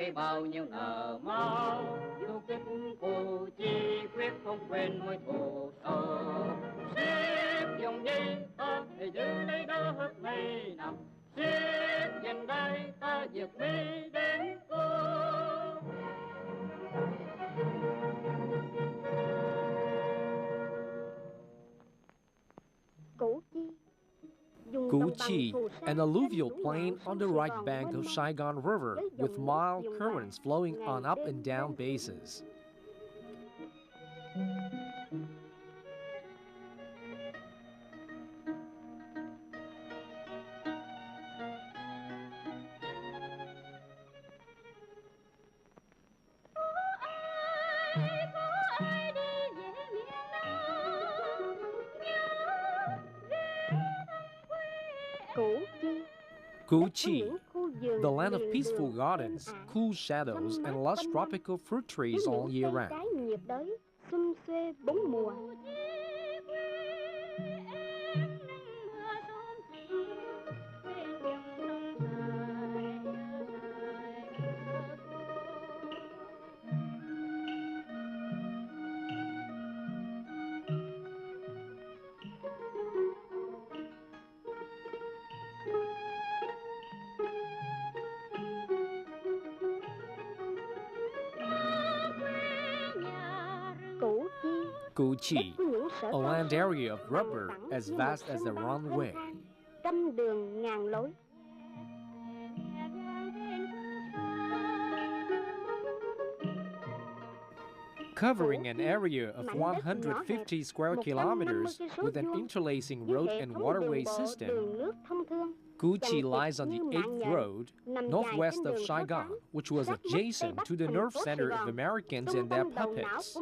cây bao nhiêu nở mau, du kích Củ Chi quyết không quên mối thù sâu. Xiết dòng dây ta để giữ lấy đó hết ngày nào, xiết dần đây ta vượt mi đến cô. Củ Chi, an alluvial plain on the right bank of Saigon River with mild currents flowing on up and down bases. Củ Chi, the land of peaceful gardens, cool shadows, and lush tropical fruit trees all year round. Củ Chi, a land area of rubber as vast as the runway. Covering an area of 150 square kilometers with an interlacing road and waterway system, Củ Chi lies on the 8th Road, northwest of Saigon, which was adjacent to the nerve center of Americans and their puppets.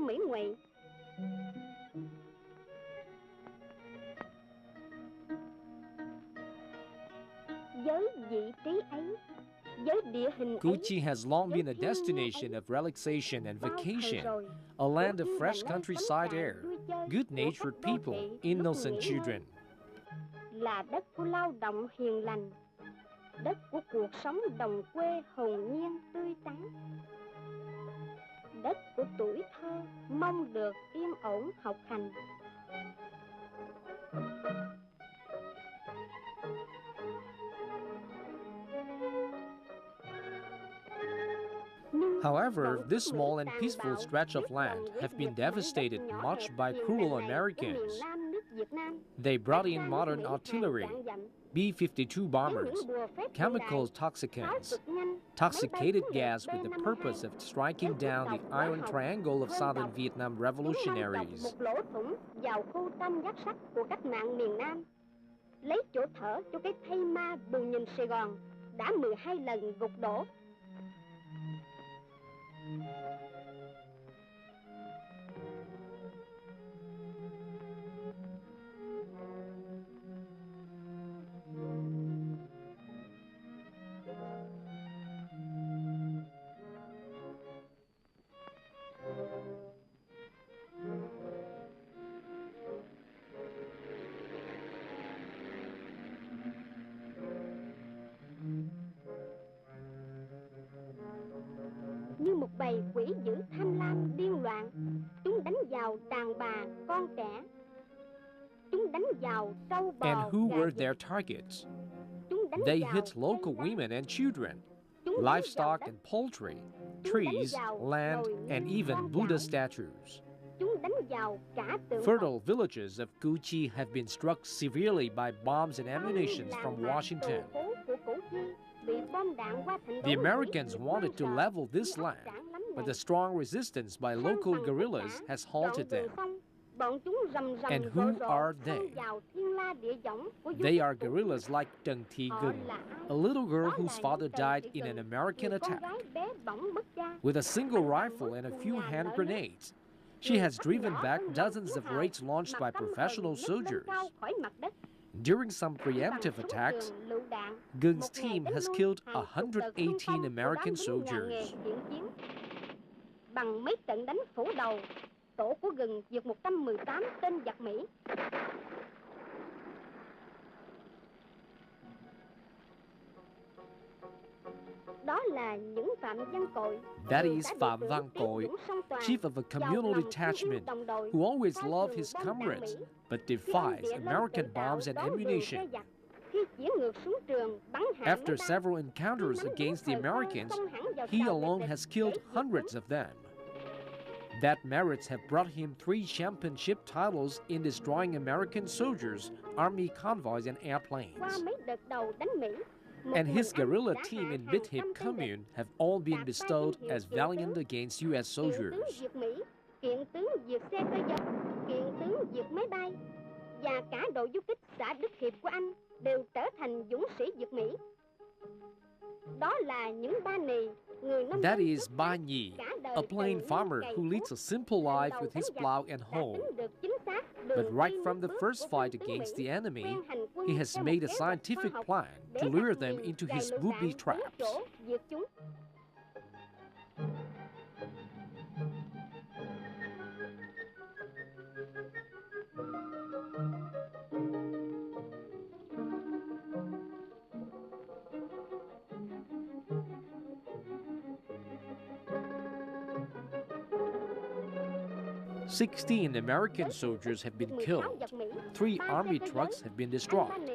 Củ Chi has long been a destination of relaxation and vacation, a land of fresh countryside air, good-natured people, innocent children. Là đất của lao động hiền lành, đất của cuộc sống đồng quê hồn nhiên tươi tắn, đất của tuổi thơ mong được yên ổn học hành. However, this small and peaceful stretch of land have been devastated much by cruel Americans. They brought in modern artillery, B-52 bombers, chemical toxicants, toxicated gas with the purpose of striking down the Iron Triangle of Southern Vietnam revolutionaries. Lấy chỗ thở cho cái thây ma bù nhìn Sài Gòn đã 12 lần gục đổ. Như một bầy quỷ dữ tham lam điên loạn, chúng đánh vào đàn bà, con trẻ. Chúng đánh vào trâu bò. And who were their targets? They hit local women and children, livestock and poultry, trees, land, and even Buddha statues. Fertile villages of Củ Chi have been struck severely by bombs and ammunition from Washington. The Americans wanted to level this land, but the strong resistance by local guerrillas has halted them. And who are they? They are guerrillas like Trần Thị Gừng, a little girl whose father died in an American attack. With a single rifle and a few hand grenades, she has driven back dozens of raids launched by professional soldiers. During some preemptive attacks, Gung's team has killed 118 American soldiers. Bằng mấy trận đánh phủ đầu, tổ của Gừng diệt 118 tên giặc Mỹ. Đó là những phạm văn cội. That is Phạm Văn Cội, chief of a communal detachment who always loved his comrades but defies American bombs and ammunition. After several encounters against the Americans, he alone has killed hundreds of them. That merits have brought him 3 championship titles in destroying American soldiers, army convoys, and airplanes. And his guerrilla team in Bithip commune have all been bestowed as valiant against U.S. soldiers. Kiện tướng diệt xe cơ giới, kiện tướng diệt máy bay và cả đội du kích xã Đức Hiệp của Anh đều trở thành dũng sĩ diệt Mỹ. Đó là những ba nì, người nông That dân is Ba Nhi, a plain farmer who leads a simple life with his plow and hoe. But right from the first fight against the enemy, he has made a scientific plan to lure them into his booby traps. Sixteen American soldiers have been killed, 3 army trucks have been destroyed,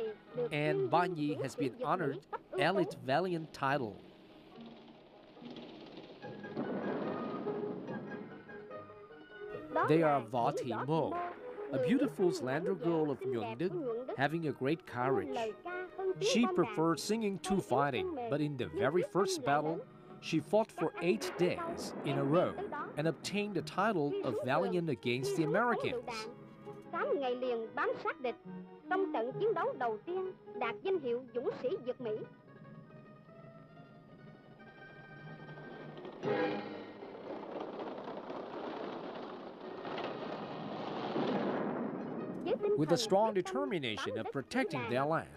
and Ba Nhi has been honored Elite Valiant title. They are Võ Thị Mô, a beautiful slender girl of Nhuận Đức, having a great courage. She preferred singing to fighting, but in the very first battle, she fought for 8 days in a row and obtained the title of Valiant against the Americans. 8 ngày liền bám sát địch, trong trận chiến đấu đầu tiên đạt danh hiệu dũng sĩ diệt Mỹ. With a strong determination of protecting their land,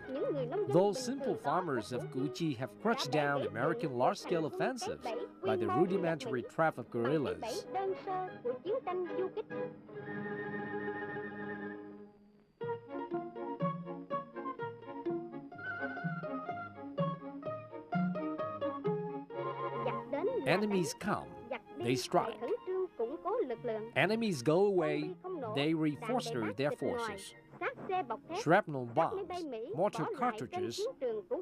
those simple farmers of Củ Chi have crushed down American large-scale offensives by the rudimentary trap of guerrillas. Enemies come, they strike. Enemies go away, they refoster their forces. Shrapnel bombs, mortar cartridges,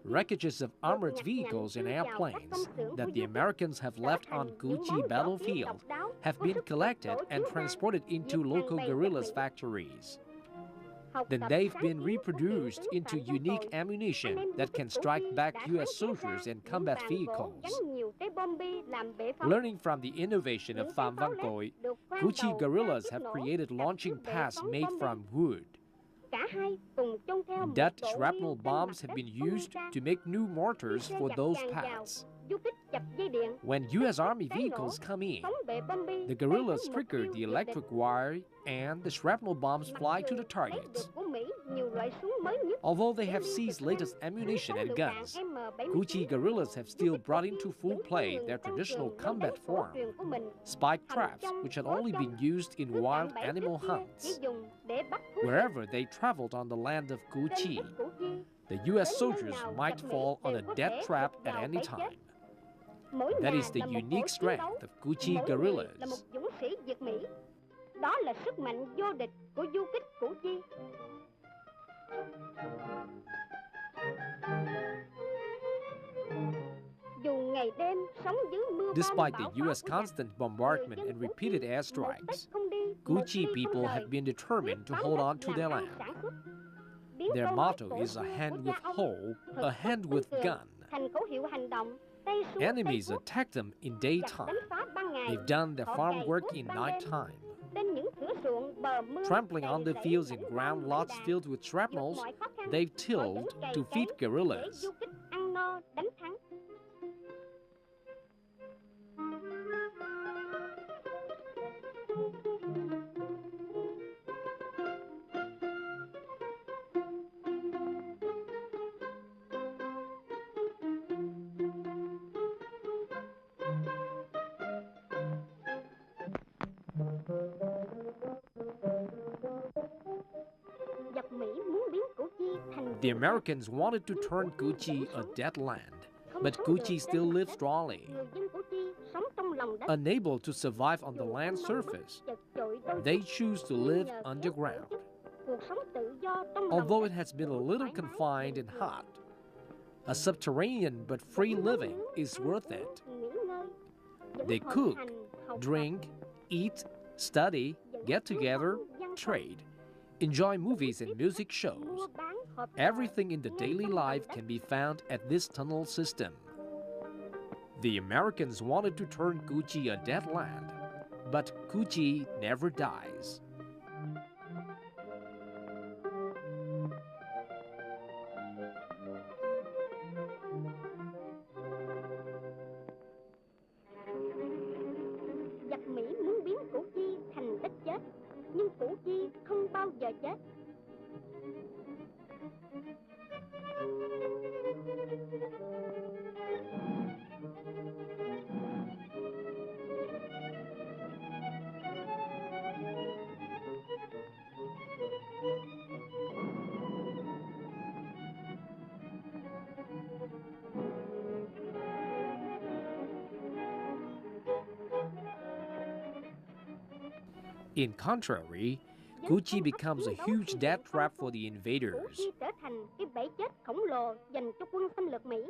wreckages of armored vehicles and airplanes that the Americans have left on Củ Chi battlefield have been collected and transported into local guerrillas factories. Then they've been reproduced into unique ammunition that can strike back U.S. soldiers and combat vehicles. Learning from the innovation of Phạm Văn Cội, Củ Chi guerrillas have created launching pads made from wood. That shrapnel bombs have been used to make new mortars for those pads. When U.S. Army vehicles come in, the guerrillas trigger the electric wire and the shrapnel bombs fly to the targets. Although they have seized latest ammunition and guns, Củ Chi guerrillas have still brought into full play their traditional combat form, spike traps, which had only been used in wild animal hunts. Wherever they traveled on the land of Củ Chi, the U.S. soldiers might fall on a death trap at any time. That is the unique strength of Củ Chi guerrillas. Đó là sức mạnh vô địch của du kích Củ Chi. Dù ngày đêm sống dưới mưa Despite the U.S. constant bombardment and repeated airstrikes, Củ Chi people have been determined to hold on to their land. Their motto is a hand with hoe, a hand with gun. Enemies attack them in daytime. They've done their farm work in nighttime. Trampling on the fields and ground lots filled with shrapnels, they've tilled to feed guerrillas. Dọc Mỹ muốn biến Củ Chi thành The Americans wanted to turn Củ Chi a dead land, But Gucci still lives strongly. Unable to survive on the land surface, they choose to live underground. Although it has been a little confined and hot, a subterranean but free living is worth it. They cook, drink, eat, study, get together, trade, enjoy movies and music shows. Everything in the daily life can be found at this tunnel system. The Americans wanted to turn Gucci a dead land, but Gucci never dies. Giặc Mỹ muốn biến Củ Chi thành đất chết, nhưng Củ Chi không bao giờ chết. In contrary, Gucci becomes a huge death trap for the invaders. Củ Chi trở thành cái bẫy chết khổng lồ dành cho quân xâm lược Mỹ.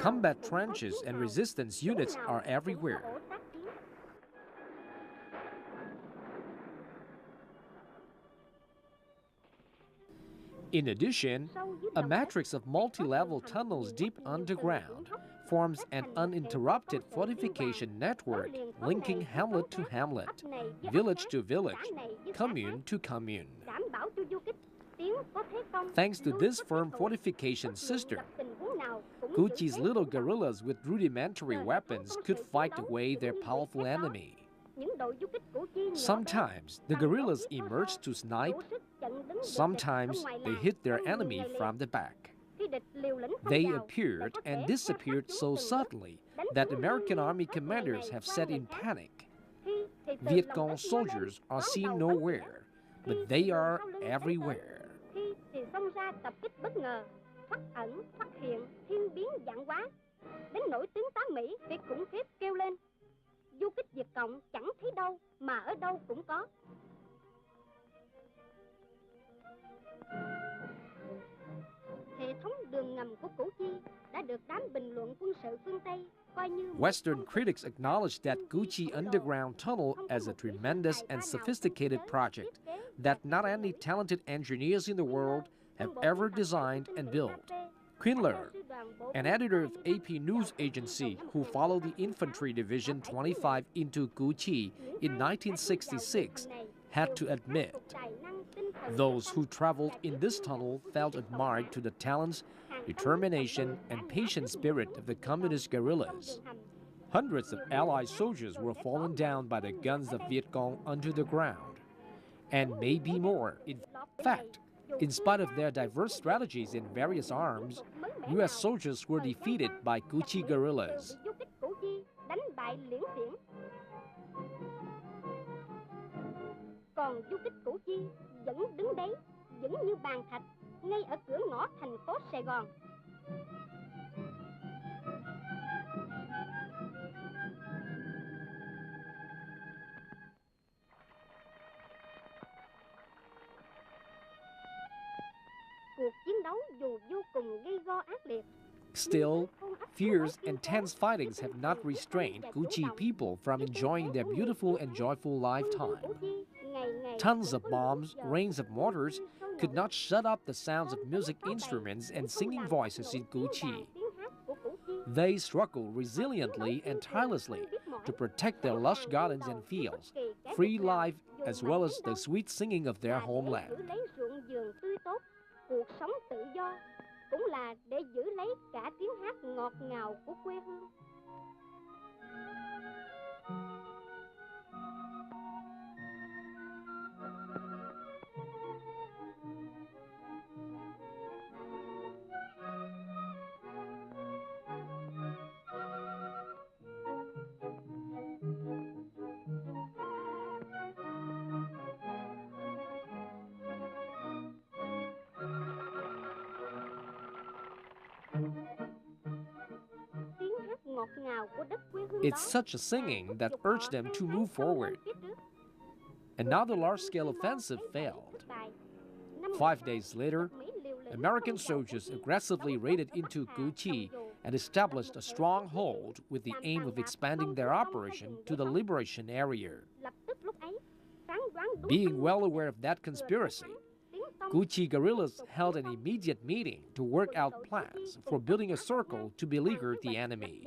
Combat trenches and resistance units are everywhere. In addition, a matrix of multi-level tunnels deep underground forms an uninterrupted fortification network linking hamlet to hamlet, village to village, commune to commune. Thanks to this firm fortification system, Gucci's little guerrillas with rudimentary weapons could fight away their powerful enemy. Sometimes the guerrillas emerge to snipe, sometimes they hit their enemy from the back. They appeared and disappeared so suddenly that American army commanders have said in panic. Viet Cong soldiers are seen nowhere, but they are everywhere. Thoát ẩn, thoát hiện, thiên biến vạn hóa. Đến nỗi tướng tá Mỹ phải khủng khiếp kêu lên. Du kích Việt Cộng chẳng thấy đâu, mà ở đâu cũng có. Hệ thống đường ngầm của Củ Chi đã được đám bình luận quân sự phương Tây coi như... Western critics acknowledge that Gucci Underground Tunnel as a tremendous and sophisticated project that not any talented engineers in the world have ever designed and built. Quinler, an editor of AP News Agency who followed the Infantry Division 25 into Gucci in 1966, had to admit, those who traveled in this tunnel felt admired to the talents, determination, and patient spirit of the communist guerrillas. Hundreds of Allied soldiers were fallen down by the guns of Viet Cong under the ground, and maybe more. In fact, in spite of their diverse strategies in various arms, U.S. soldiers were defeated by Gucci guerrillas. Còn du kích Củ Chi vẫn đứng đấy, vững như bàn thạch, ngay ở cửa ngõ thành phố Sài Gòn. Cuộc chiến đấu dù vô cùng gay go ác liệt. Still, fierce and tense fightings have not restrained Gucci people from enjoying their beautiful and joyful lifetime. Tons of bombs, rains of mortars could not shut up the sounds of music instruments and singing voices in Gucci. They struggle resiliently and tirelessly to protect their lush gardens and fields, free life as well as the sweet singing of their homeland. Giữ lấy ruộng vườn tươi tốt, cuộc sống tự do, cũng là để giữ lấy cả tiếng hát ngọt ngào của quê hương. It's such a singing that urged them to move forward. Another large-scale offensive failed. 5 days later, American soldiers aggressively raided into Gu Qi and established a stronghold with the aim of expanding their operation to the liberation area. Being well aware of that conspiracy, Gu Qi guerrillas held an immediate meeting to work out plans for building a circle to beleaguer the enemy.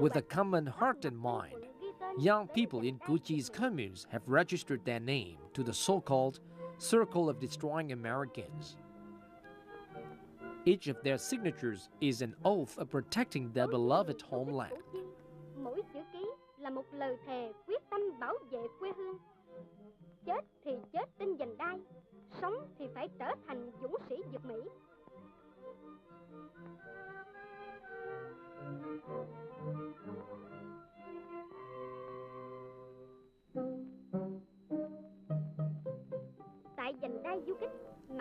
With a common heart and mind, young people in Gu Qi's communes have registered their name to the so-called Circle of Destroying Americans. Each of their signatures is an oath of protecting their beloved homeland. Mỗi chữ ký là một lời thề quyết tâm bảo vệ quê hương. Chết thì chết trên vành đai, sống thì phải trở thành dũng sĩ Việt Mỹ.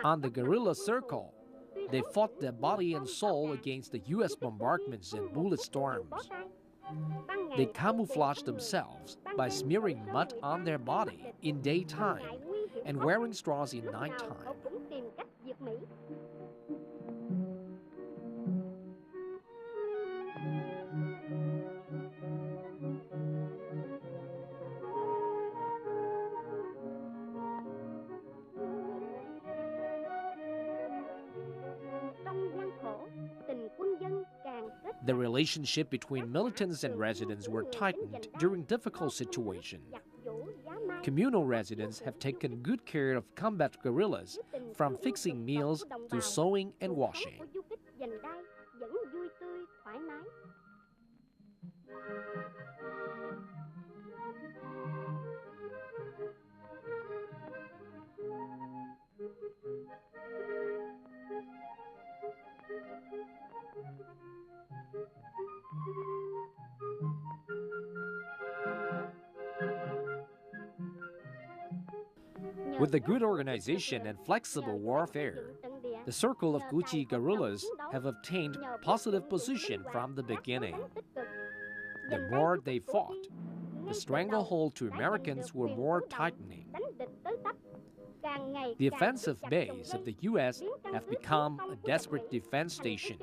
On the guerrilla circle, they fought their body and soul against the U.S. bombardments and bullet storms. They camouflaged themselves by smearing mud on their body in daytime and wearing straws in nighttime. The relationship between militants and residents were tightened during difficult situations. Communal residents have taken good care of combat guerrillas, from fixing meals to sewing and washing. With the good organization and flexible warfare, the Circle of Gu Qi guerrillas have obtained positive position from the beginning. The more they fought, the stranglehold to Americans were more tightening. The offensive base of the U.S. have become a desperate defense station.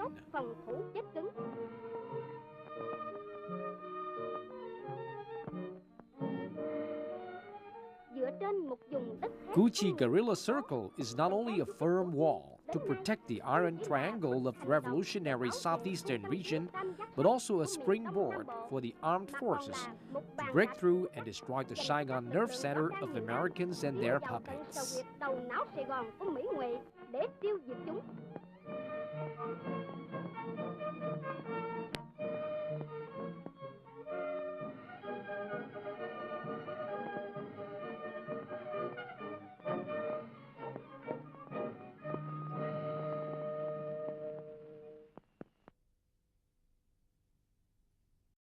Gu Qi Guerrilla Circle is not only a firm wall to protect the Iron Triangle of the revolutionary southeastern region, but also a springboard for the armed forces to break through and destroy the Saigon nerve center of Americans and their puppets.